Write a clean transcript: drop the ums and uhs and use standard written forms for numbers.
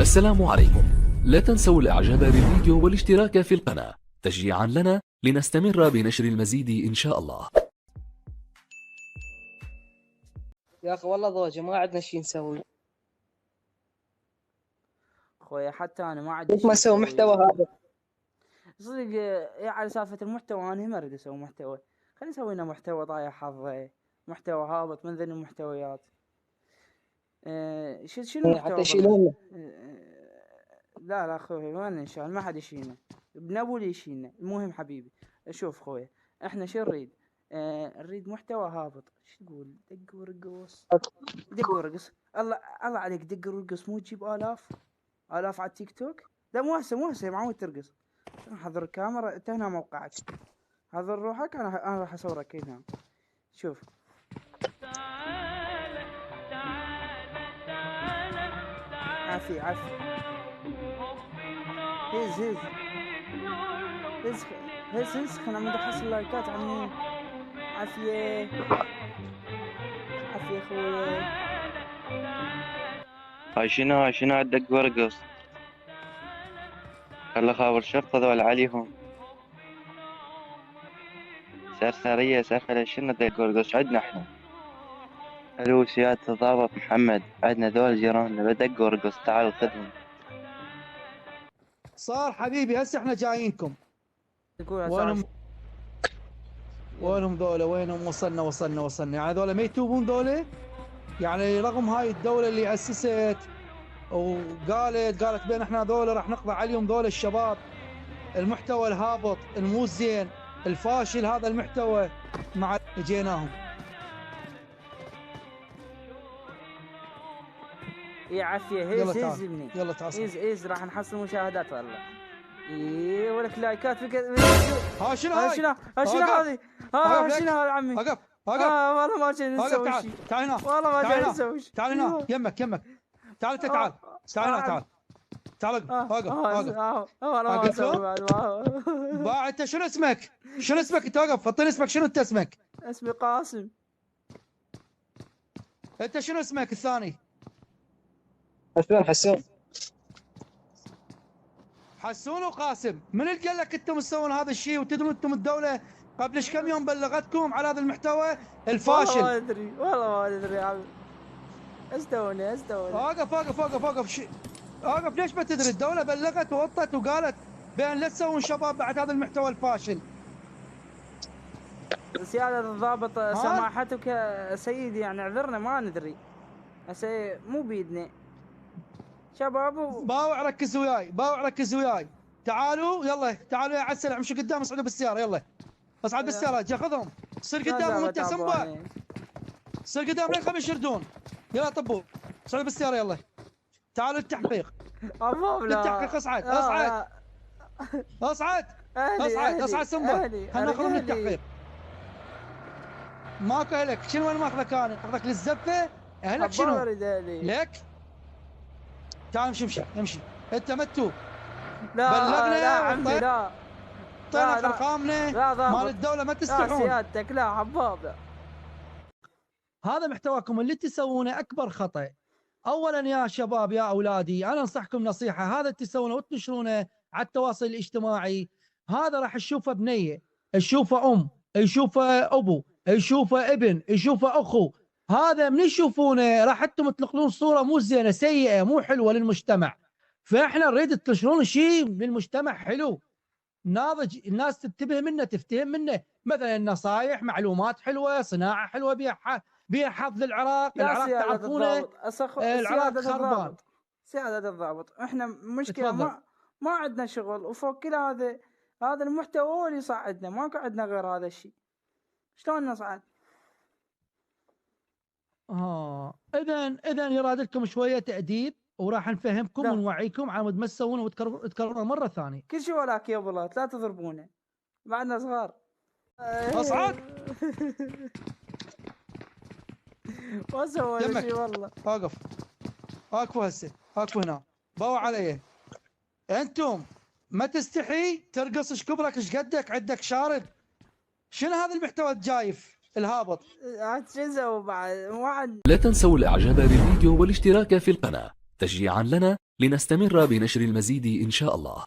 السلام عليكم. لا تنسوا الاعجاب بالفيديو والاشتراك في القناة تشجيعا لنا لنستمر بنشر المزيد ان شاء الله. يا اخي والله ضوجه ما عندنا شي نسوي. خويا حتى انا ما عندي كيف ما اسوي محتوى هذا؟ صدق يا على سالفة المحتوى انا ما اريد اسوي محتوى. خلينا نسوي لنا محتوى ضايع حظي، محتوى هابط من ذي المحتويات. شنو المحتوى حتى بالضبط؟ يشيلونه. لا خويا ما ننشال، ما حد يشيلنا، بنبو اللي يشيلنا. المهم حبيبي شوف خويا، احنا شو نريد؟ نريد محتوى هابط. شو تقول؟ دق ورقص، دق ورقص. الله عليك، دق ورقص، مو تجيب آلاف على التيك توك. لا مو هسه معود ترقص. حضر الكاميرا، انت هنا موقعك، حضر روحك. انا راح اصورك هنا. شوف عافي هز خلنا من احصل لايكات عمي. عافية خويا. هاي شنو عندك ورقص؟ خلى خابر الشرطة ذول عليهم سرسرية سفلة. شنو دق ورقص عندنا احنا؟ الو سيادة الضابط محمد، عندنا ذول جيراننا بدق ورقص، تعال خذهم. صار حبيبي هسه احنا جايينكم. وينهم ذولا؟ وينهم؟ وصلنا يعني ذولا ما يتوبون ذولا. يعني رغم هاي الدولة اللي أسست وقالت بين احنا ذولا راح نقضي عليهم ذولا الشباب، المحتوى الهابط المو زين الفاشل هذا المحتوى، مع جيناهم. يا عافية هيز ابني، يلا تعال هيز راح نحصل مشاهدات والله. ايه ولك لايكات ها شنو هذه؟ ها شنو هذا عمي؟ وقف والله ما جاي نسوي شيء. تعال هنا والله ما جاي نسوي شيء. تعال هنا يمك تعال تعال هنا تعال وقف والله ما اسوي بعد. انت شنو اسمك انت؟ وقف اعطيني اسمك. شنو انت اسمك؟ اسمي قاسم. انت شنو اسمك الثاني؟ حسون وقاسم. من اللي قال لك انتم تسوون هذا الشيء؟ وتدرون انتم الدولة قبل ايش كم يوم بلغتكم على هذا المحتوى الفاشل؟ والله ما ادري يا عمي. استوني اوقف ليش ما تدري؟ الدولة بلغت ووطت وقالت بان لا تسوون شباب بعد هذا المحتوى الفاشل. سيادة الضابط سماحتك سيدي، يعني اعذرنا ما ندري، مو بيدنا شباب باوع ركز وياي. تعالوا يلا تعالوا يا عسل، امشوا قدام، اصعدوا بالسيارة. يلا اصعد بالسيارة، خذهم. صير قدامهم انت سنبا، صير قدام لين خمس يردون. يلا طبوا اصعدوا بالسيارة. يلا تعالوا للتحقيق. للتحقيق. اصعد سنبا، حناخذهم للتحقيق. ماكو اهلك. شنو وين ماخذك انا؟ اخذك للزفة؟ اهلك شنو؟ ليك؟ تعال امشي. انت متو بلغنا. لا عمي لا طينك ارقامنا مال الدولة، ما تستحون. لا سيادتك لا حبابة. هذا محتواكم اللي تسوونه اكبر خطأ. اولا يا شباب يا اولادي، انا انصحكم نصيحة، هذا تسوونه وتنشرونه على التواصل الاجتماعي، هذا راح تشوفه بنية، تشوفه يشوفه ابو، يشوفه ابن، يشوفه اخو. هذا من يشوفونه راح انتم تنقلون صورة مو زينة، سيئة، مو حلوة للمجتمع. فاحنا نريد تنشرون شيء للمجتمع حلو ناضج، الناس تنتبه منه، تفتهم منه، مثلا نصائح، معلومات حلوة، صناعة حلوة بيها حظ للعراق. العراق تعرفونه العراق خربان. سيادة الضابط احنا مشكلة ما عندنا شغل، وفوق كل هذا المحتوى هو اللي يصعدنا، ماكو عندنا غير هذا الشيء. شلون نصعد؟ اذا يراد لكم شويه تاديب، وراح نفهمكم ونوعيكم على مود ما تسوونه وتكررونه مره ثانيه. كل شيء ولاك يا بلات، لا تضربونا بعدنا صغار. اصعد. ما سوينا شيء والله. اقفوا هسه، اقفوا هنا. باوع علي. انتم ما تستحي ترقص ايش كبرك ايش قدك، عندك شارب. شنو هذا المحتوى الجايف الهابط؟ بعد لا تنسوا الاعجاب بالفيديو والاشتراك في القناة تشجيعا لنا لنستمر بنشر المزيد إن شاء الله.